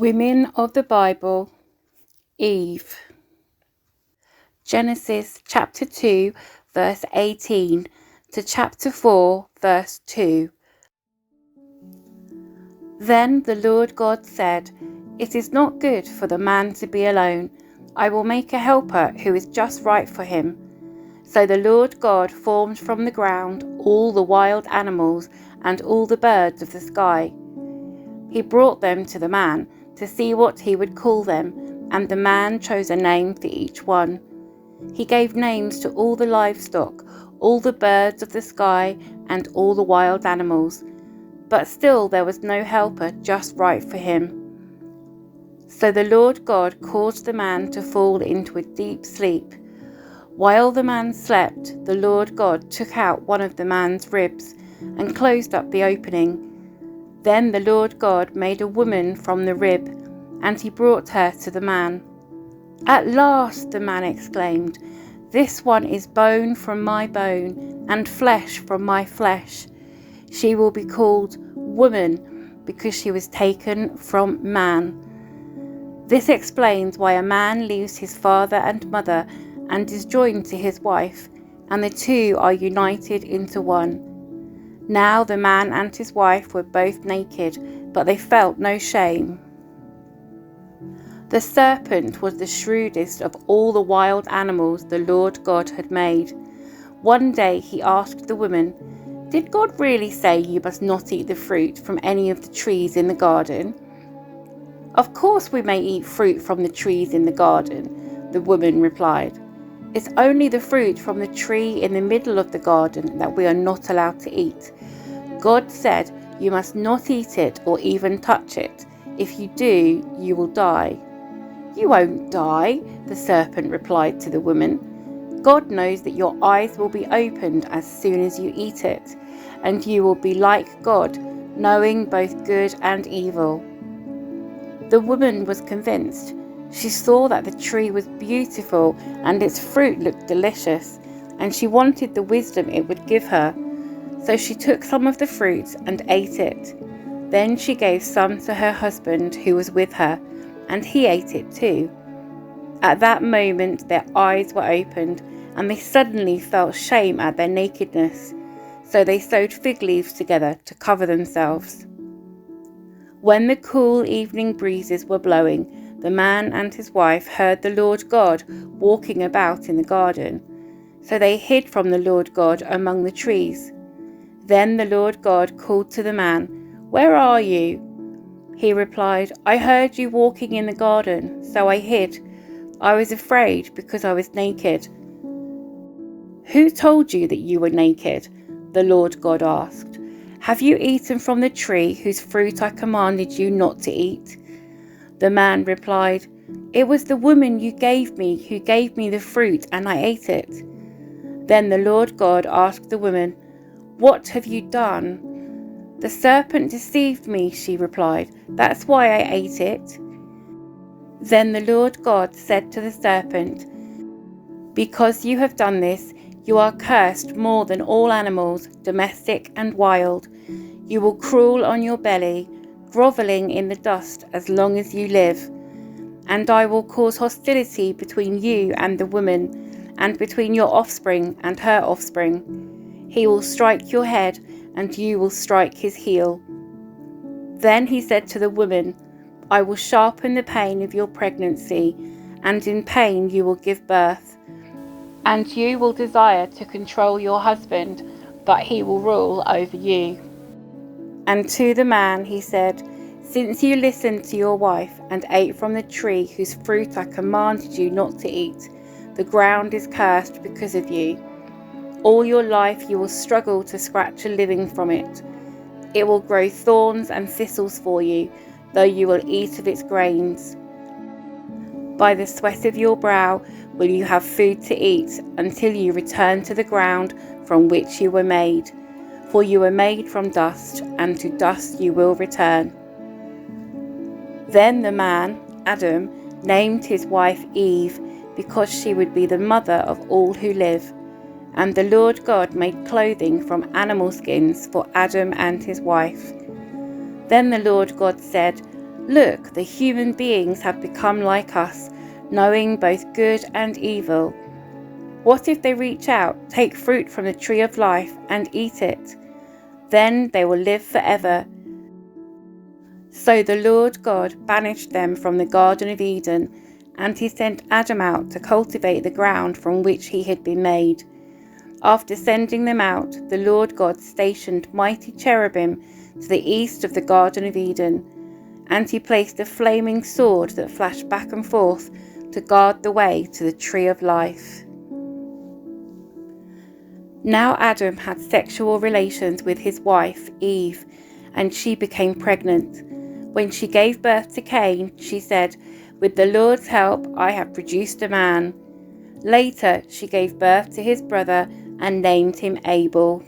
Women of the Bible, Eve. Genesis chapter 2 verse 18 to chapter 4 verse 2. Then the Lord God said, "It is not good for the man to be alone. I will make a helper who is just right for him." So the Lord God formed from the ground all the wild animals and all the birds of the sky. He brought them to the man to see what he would call them, and the man chose a name for each one. He gave names to all the livestock, all the birds of the sky, and all the wild animals. But still there was no helper just right for him. So the Lord God caused the man to fall into a deep sleep. While the man slept, the Lord God took out one of the man's ribs and closed up the opening. Then the Lord God made a woman from the rib, and he brought her to the man. "At last," the man exclaimed, "this one is bone from my bone and flesh from my flesh. She will be called woman because she was taken from man." This explains why a man leaves his father and mother and is joined to his wife, and the two are united into one. Now the man and his wife were both naked, but they felt no shame. The serpent was the shrewdest of all the wild animals the Lord God had made. One day he asked the woman, "Did God really say you must not eat the fruit from any of the trees in the garden?" "Of course we may eat fruit from the trees in the garden," the woman replied. "It's only the fruit from the tree in the middle of the garden that we are not allowed to eat. God said you must not eat it or even touch it. If you do, you will die." "You won't die," the serpent replied to the woman. "God knows that your eyes will be opened as soon as you eat it, and you will be like God, knowing both good and evil." The woman was convinced. She saw that the tree was beautiful and its fruit looked delicious, and she wanted the wisdom it would give her. So she took some of the fruit and ate it. Then she gave some to her husband who was with her, and he ate it too. At that moment their eyes were opened, and they suddenly felt shame at their nakedness. So they sewed fig leaves together to cover themselves. When the cool evening breezes were blowing, the man and his wife heard the Lord God walking about in the garden. So they hid from the Lord God among the trees. Then the Lord God called to the man, "Where are you?" He replied, "I heard you walking in the garden, so I hid. I was afraid because I was naked." "Who told you that you were naked?" the Lord God asked. "Have you eaten from the tree whose fruit I commanded you not to eat?" The man replied, "It was the woman you gave me who gave me the fruit, and I ate it." Then the Lord God asked the woman, "What have you done?" "The serpent deceived me," she replied. "That's why I ate it." Then the Lord God said to the serpent, "Because you have done this, you are cursed more than all animals, domestic and wild. You will crawl on your belly, groveling in the dust as long as you live. And I will cause hostility between you and the woman, and between your offspring and her offspring. He will strike your head, and you will strike his heel." Then he said to the woman, "I will sharpen the pain of your pregnancy, and in pain you will give birth. And you will desire to control your husband, but he will rule over you." And to the man he said, "Since you listened to your wife and ate from the tree whose fruit I commanded you not to eat, the ground is cursed because of you. All your life you will struggle to scratch a living from it. It will grow thorns and thistles for you, though you will eat of its grains. By the sweat of your brow will you have food to eat until you return to the ground from which you were made. For you were made from dust, and to dust you will return." Then the man, Adam, named his wife Eve, because she would be the mother of all who live. And the Lord God made clothing from animal skins for Adam and his wife. Then the Lord God said, Look, the human beings have become like us, knowing both good and evil. What if they reach out, take fruit from the tree of life, and eat it? Then they will live forever. So the Lord God banished them from the Garden of Eden, and he sent Adam out to cultivate the ground from which he had been made. After sending them out, the Lord God stationed mighty cherubim to the east of the Garden of Eden, and he placed a flaming sword that flashed back and forth to guard the way to the tree of life. Now Adam had sexual relations with his wife, Eve, and she became pregnant. When she gave birth to Cain, she said, "With the Lord's help, I have produced a man." Later, she gave birth to his brother and named him Abel.